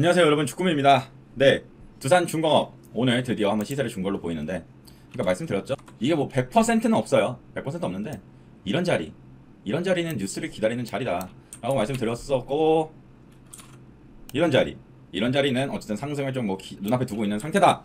안녕하세요 여러분, 주꾸미입니다. 네, 두산중공업 오늘 드디어 한번 시세를 준 걸로 보이는데, 그러니까 말씀드렸죠, 이게 뭐 100%는 없어요. 100% 없는데 이런 자리는 뉴스를 기다리는 자리다 라고 말씀드렸었고, 이런 자리는 어쨌든 상승을 좀 뭐 눈앞에 두고 있는 상태다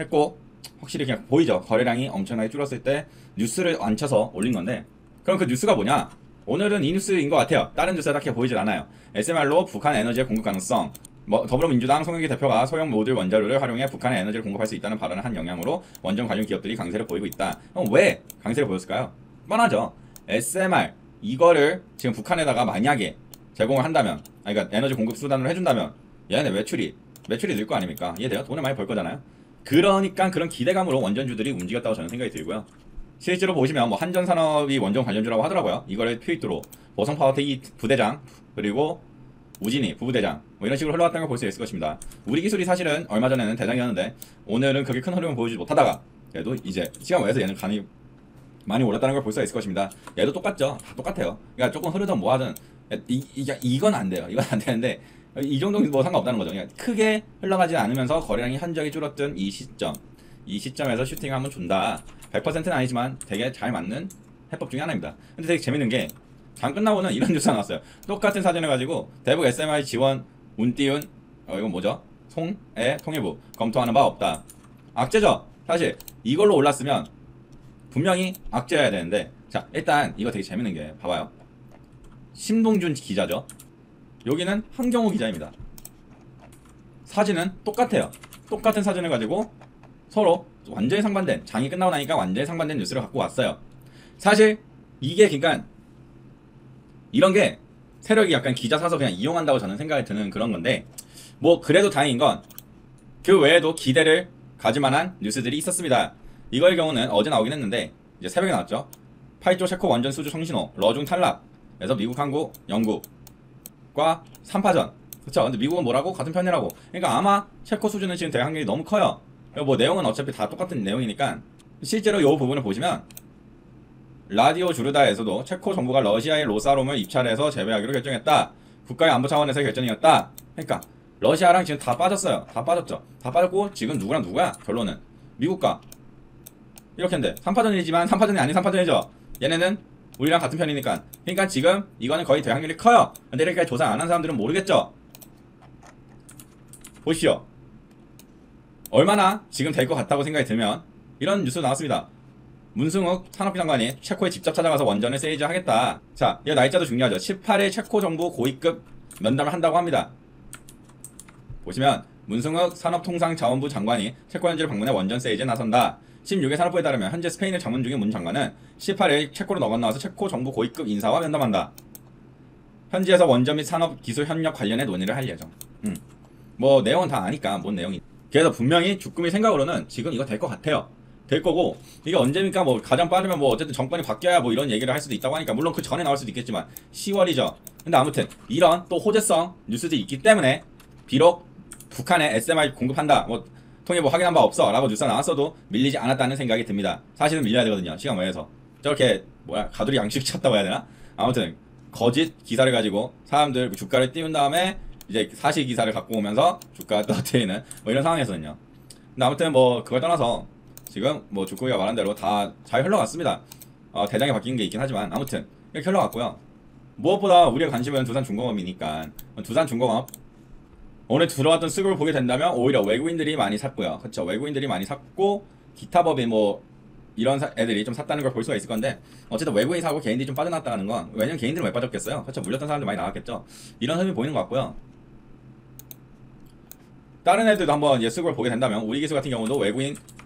했고, 확실히 그냥 보이죠. 거래량이 엄청나게 줄었을 때 뉴스를 안 쳐서 올린 건데, 그럼 그 뉴스가 뭐냐? 오늘은 이 뉴스인 것 같아요. 다른 뉴스가 딱히 보이질 않아요. SMR로 북한 에너지의 공급 가능성, 더불어민주당 송영기 대표가 소형 모듈 원자로를 활용해 북한에 에너지를 공급할 수 있다는 발언을 한 영향으로 원전 관련 기업들이 강세를 보이고 있다. 그럼 왜 강세를 보였을까요? 뻔하죠. SMR 이거를 지금 북한에다가 만약에 제공을 한다면, 그러니까 에너지 공급 수단으로 해준다면 얘네 매출이 늘 거 아닙니까? 이해돼요? 돈을 많이 벌 거잖아요. 그러니까 그런 기대감으로 원전주들이 움직였다고 저는 생각이 들고요. 실제로 보시면 뭐 한전산업이 원전 관련주라고 하더라고요. 이거를 트윗으로 보성파워텍 부대장, 그리고 우진이 부부대장, 뭐 이런 식으로 흘러갔다는 걸 볼 수 있을 것입니다. 우리 기술이 사실은 얼마 전에는 대장이었는데 오늘은 그렇게 큰 흐름을 보여주지 못하다가 얘도 이제 시간 외에서 얘는 간이 많이 올랐다는 걸 볼 수가 있을 것입니다. 얘도 똑같죠. 다 똑같아요. 그러니까 조금 흐르든 뭐하든 이건 안 돼요. 이건 안 되는데 이 정도는 뭐 상관없다는 거죠. 그러니까 크게 흘러가지 않으면서 거래량이 현저히 줄었던 이 시점에서 슈팅을 한번 준다. 100%는 아니지만 되게 잘 맞는 해법 중에 하나입니다. 근데 되게 재밌는 게, 장 끝나고는 이런 뉴스가 나왔어요. 똑같은 사진을 가지고 대북 SMI 지원 운띄운 이건 뭐죠? 송의 통일부 검토하는 바 없다. 악재죠. 사실 이걸로 올랐으면 분명히 악재여야 되는데, 자 일단 이거 되게 재밌는 게, 봐봐요. 심동준 기자죠. 여기는 한경호 기자입니다. 사진은 똑같아요. 똑같은 사진을 가지고 서로 완전히 상반된, 장이 끝나고 나니까 완전히 상반된 뉴스를 갖고 왔어요. 사실 이게 그러니까 이런 게 세력이 약간 기자 사서 그냥 이용한다고 저는 생각이 드는 그런 건데, 뭐 그래도 다행인 건 그 외에도 기대를 가질 만한 뉴스들이 있었습니다. 이거의 경우는 어제 나오긴 했는데 이제 새벽에 나왔죠. 8조 체코 원전 수주 성신호, 러중 탈락에서 미국, 한국, 영국과 3파전. 그쵸? 근데 미국은 뭐라고? 같은 편이라고. 그러니까 아마 체코 수주는 지금 될 확률이 너무 커요. 뭐 내용은 어차피 다 똑같은 내용이니까, 실제로 이 부분을 보시면 라디오 주르다에서도 체코 정부가 러시아의 로사롬을 입찰해서 재배하기로 결정했다. 국가의 안보 차원에서의 결정이었다. 그러니까 러시아랑 지금 다 빠졌어요. 다 빠졌죠. 다 빠졌고 지금 누구랑 누구야? 결론은 미국과 이렇게인데, 3파전이지만 3파전이 아닌 3파전이죠. 얘네는 우리랑 같은 편이니까. 그러니까 지금 이거는 거의 될 확률이 커요. 근데 이렇게 조사 안 한 사람들은 모르겠죠. 보시오. 얼마나 지금 될 것 같다고 생각이 들면 이런 뉴스 나왔습니다. 문승욱 산업부 장관이 체코에 직접 찾아가서 원전을 세이즈 하겠다. 자, 이 날짜도 중요하죠. 18일 체코 정부 고위급 면담을 한다고 합니다. 보시면 문승욱 산업통상자원부 장관이 체코 현지를 방문해 원전 세이즈에 나선다. 16일 산업부에 따르면 현재 스페인을 방문 중인 문 장관은 18일 체코로 건너와서 체코 정부 고위급 인사와 면담한다. 현지에서 원전 및 산업 기술 협력 관련해 논의를 할 예정. 뭐 내용은 다 아니까 뭔 내용이. 그래서 분명히 주꾸미 생각으로는 지금 이거 될 것 같아요. 될 거고, 이게 언제입니까? 뭐 가장 빠르면 뭐 어쨌든 정권이 바뀌어야 뭐 이런 얘기를 할 수도 있다고 하니까, 물론 그 전에 나올 수도 있겠지만 10월이죠. 근데 아무튼 이런 또 호재성 뉴스들이 있기 때문에, 비록 북한에 SMR 공급한다, 뭐 통일부 확인한 바 없어 라고 뉴스가 나왔어도 밀리지 않았다는 생각이 듭니다. 사실은 밀려야 되거든요. 시간 외에서 저렇게 뭐야 가두리 양식 쳤다고 해야 되나? 아무튼 거짓 기사를 가지고 사람들 주가를 띄운 다음에 이제 사실 기사를 갖고 오면서 주가가 떨어뜨리는 뭐 이런 상황에서는요. 근데 아무튼 뭐 그걸 떠나서 지금 뭐 주꾸미가 말한 대로 다 잘 흘러갔습니다. 대장이 바뀐 게 있긴 하지만 아무튼 이렇게 흘러갔고요. 무엇보다 우리의 관심은 두산중공업이니까, 두산중공업 오늘 들어왔던 수급을 보게 된다면 오히려 외국인들이 많이 샀고요. 그쵸? 외국인들이 많이 샀고, 기타 법인 뭐 이런 애들이 좀 샀다는 걸 볼 수가 있을 건데, 어쨌든 외국인이 사고 개인들이 좀 빠져나왔다는 건, 왜냐면 개인들은 왜 빠졌겠어요? 그쵸? 물렸던 사람들 많이 나왔겠죠? 이런 흐름이 보이는 것 같고요. 다른 애들도 한번 이제 수급을 보게 된다면, 우리 기술 같은 경우도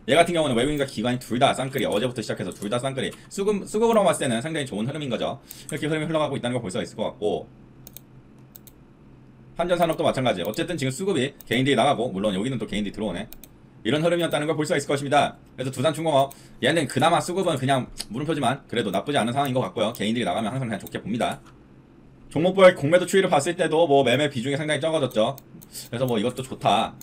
얘 같은 경우는 외국인과 기관이 둘 다 쌍끌이, 어제부터 시작해서 둘 다 쌍끌이, 수급으로 봤을 때는 상당히 좋은 흐름인 거죠. 이렇게 흐름이 흘러가고 있다는 걸 볼 수가 있을 것 같고, 한전산업도 마찬가지. 어쨌든 지금 수급이 개인들이 나가고, 물론 여기는 또 개인들이 들어오네. 이런 흐름이었다는 걸 볼 수가 있을 것입니다. 그래서 두산중공업, 얘는 그나마 수급은 그냥 물음표지만 그래도 나쁘지 않은 상황인 것 같고요. 개인들이 나가면 항상 그냥 좋게 봅니다. 종목별 공매도 추이를 봤을 때도 뭐 매매 비중이 상당히 적어졌죠. 그래서 뭐 이것도 좋다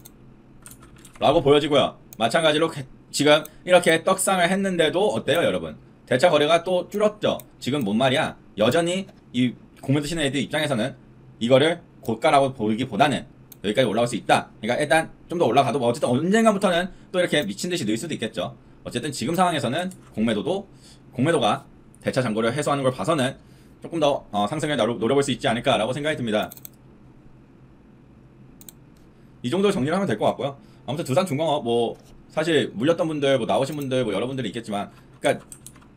라고 보여지고요. 마찬가지로 지금 이렇게 떡상을 했는데도 어때요 여러분? 대차 거래가 또 줄었죠. 지금 뭔 말이야, 여전히 이 공매도 치는 애들 입장에서는 이거를 고가라고 보기보다는 여기까지 올라올 수 있다. 그러니까 일단 좀 더 올라가도 뭐 어쨌든 언젠가부터는 또 이렇게 미친 듯이 늘 수도 있겠죠. 어쨌든 지금 상황에서는 공매도가 대차 잔고를 해소하는 걸 봐서는 조금 더 상승을 노려볼 수 있지 않을까라고 생각이 듭니다. 이 정도 정리를 하면 될 것 같고요. 아무튼 두산중공업 뭐 사실 물렸던 분들 뭐 나오신 분들 뭐 여러분들이 있겠지만 그러니까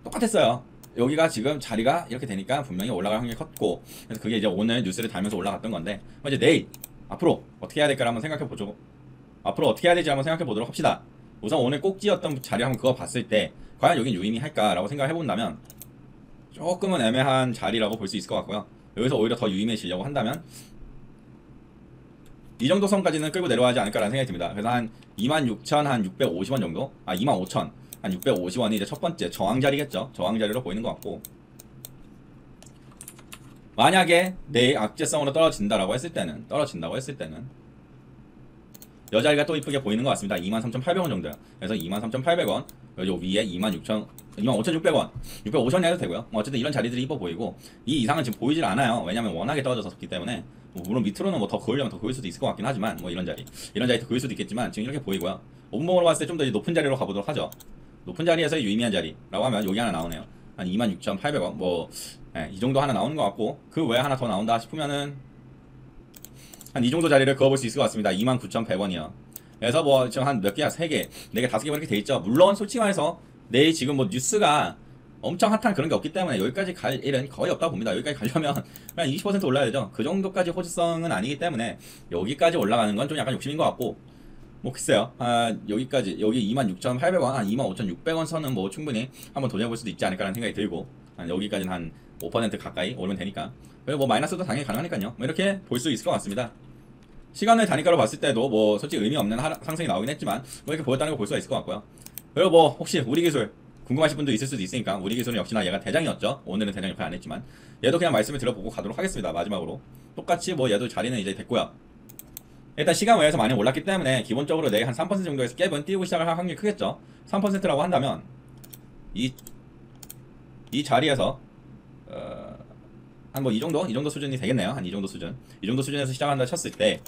똑같았어요. 여기가 지금 자리가 이렇게 되니까 분명히 올라갈 확률이 컸고, 그래서 그게 이제 오늘 뉴스를 달면서 올라갔던 건데, 이제 내일 앞으로 어떻게 해야 될까 한번 생각해 보죠. 앞으로 어떻게 해야 될지 한번 생각해 보도록 합시다. 우선 오늘 꼭지였던 자리 한번 그거 봤을 때 과연 여긴 유의미할까라고 생각해 본다면 조금은 애매한 자리라고 볼 수 있을 것 같고요. 여기서 오히려 더 유의미해지려고 한다면 이 정도 선까지는 끌고 내려가지 않을까라는 생각이 듭니다. 그래서 한 26,650원 정도? 25,000 한 650원이 이제 첫 번째 저항 자리겠죠. 저항 자리로 보이는 것 같고, 만약에 내일 악재성으로 떨어진다고 했을 때는 여 자리가 또 이쁘게 보이는 것 같습니다. 23,800원 정도요. 그래서 23,800원, 요 위에 25,600원, 650원 해도 되고요. 어쨌든 이런 자리들이 이뻐 보이고, 이 이상은 지금 보이질 않아요. 왜냐면 워낙에 떨어졌기 때문에. 물론 밑으로는 뭐 더 그으려면 더 그을 수도 있을 것 같긴 하지만, 뭐 이런 자리 더 그을 수도 있겠지만 지금 이렇게 보이고요. 5분봉으로 봤을 때 좀 더 높은 자리로 가보도록 하죠. 높은 자리에서 유의미한 자리라고 하면 여기 하나 나오네요. 한 26,800원 뭐 이 정도 하나 나오는 것 같고, 그 외에 하나 더 나온다 싶으면은 한 이 정도 자리를 그어볼 수 있을 것 같습니다. 29,100원이요. 그래서 뭐 지금 한 몇 개야? 3개, 4개, 5개 이렇게 돼 있죠. 물론 솔직히 말해서 내일 지금 뭐 뉴스가 엄청 핫한 그런 게 없기 때문에 여기까지 갈 일은 거의 없다고 봅니다. 여기까지 가려면 그냥 20% 올라야 되죠. 그 정도까지 호주성은 아니기 때문에 여기까지 올라가는 건 좀 약간 욕심인 것 같고, 뭐 글쎄요. 여기까지 여기 26,800원, 한 25,600원 선은 뭐 충분히 한번 도전해볼 수도 있지 않을까라는 생각이 들고, 여기까지는 한 5% 가까이 오르면 되니까. 그리고 뭐 마이너스도 당연히 가능하니까요. 뭐 이렇게 볼 수 있을 것 같습니다. 시간을 단위가로 봤을 때도 뭐 솔직히 의미 없는 상승이 나오긴 했지만 뭐 이렇게 보였다는 걸 볼 수가 있을 것 같고요. 그리고 뭐 혹시 우리 기술 궁금하신 분도 있을 수도 있으니까, 우리 기술은 역시나 얘가 대장이었죠. 오늘은 대장 역할 안 했지만 얘도 그냥 말씀을 들어보고 가도록 하겠습니다. 마지막으로 똑같이 뭐 얘도 자리는 이제 됐고요. 일단 시간 외에서 많이 올랐기 때문에 기본적으로 내일 한 3% 정도에서 갭은 띄우고 시작을 할 확률이 크겠죠. 3%라고 한다면 이 자리에서 한 뭐 이 정도 수준이 되겠네요. 한 이 정도 수준에서 시작한다 쳤을 때,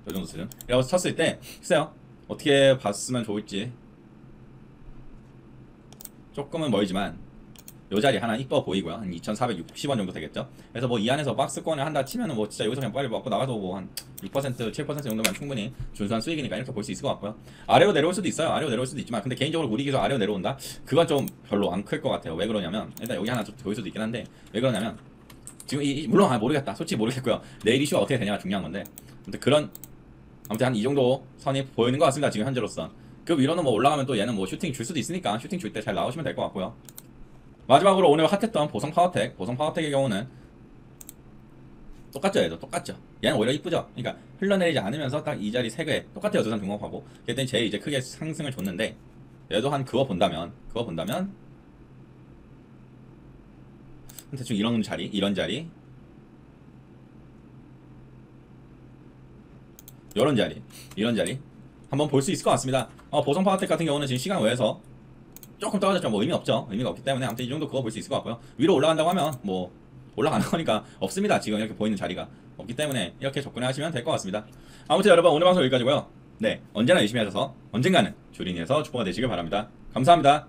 이 정도 수준이라고 쳤을 때 글쎄요, 어떻게 봤으면 좋을지. 조금은 멀지만 요 자리 하나 이뻐 보이고요. 한 2,460원 정도 되겠죠. 그래서 뭐 이 안에서 박스권을 한다 치면은 뭐 진짜 여기서 그냥 빨리 먹고 나가도 뭐 한 6%, 7% 정도면 충분히 준수한 수익이니까 이렇게 볼 수 있을 것 같고요. 아래로 내려올 수도 있어요. 아래로 내려올 수도 있지만, 근데 개인적으로 우리 기술 아래로 내려온다? 그건 좀 별로 안 클 것 같아요. 왜 그러냐면, 일단 여기 하나 좀 보일 수도 있긴 한데, 왜 그러냐면 지금 물론 모르겠다. 솔직히 모르겠고요. 내일 이슈가 어떻게 되냐가 중요한 건데, 아무튼 한 이 정도 선이 보이는 것 같습니다. 지금 현재로선. 그 위로는 뭐 올라가면 또 얘는 뭐 슈팅 줄 수도 있으니까 슈팅 줄 때 잘 나오시면 될 것 같고요. 마지막으로 오늘 핫했던 보성 파워텍의 경우는 똑같죠. 얘도 똑같죠. 얘는 오히려 이쁘죠. 그러니까 흘러내리지 않으면서 딱 이 자리 3개 똑같아요. 두산중공업하고. 그랬더니 제일 이제 크게 상승을 줬는데, 얘도 한 그거 본다면 대충 이런 자리 이런 자리 한번 볼 수 있을 것 같습니다. 보성 파워텍 같은 경우는 지금 시간 외에서 조금 떨어졌죠. 뭐 의미가 없기 때문에 아무튼 이 정도 그거 볼 수 있을 것 같고요. 위로 올라간다고 하면 뭐 올라가는 거니까 없습니다. 지금 이렇게 보이는 자리가 없기 때문에 이렇게 접근하시면 될 것 같습니다. 아무튼 여러분, 오늘 방송 여기까지고요. 네, 언제나 열심히 하셔서 언젠가는 주린이에서 축복가 되시길 바랍니다. 감사합니다.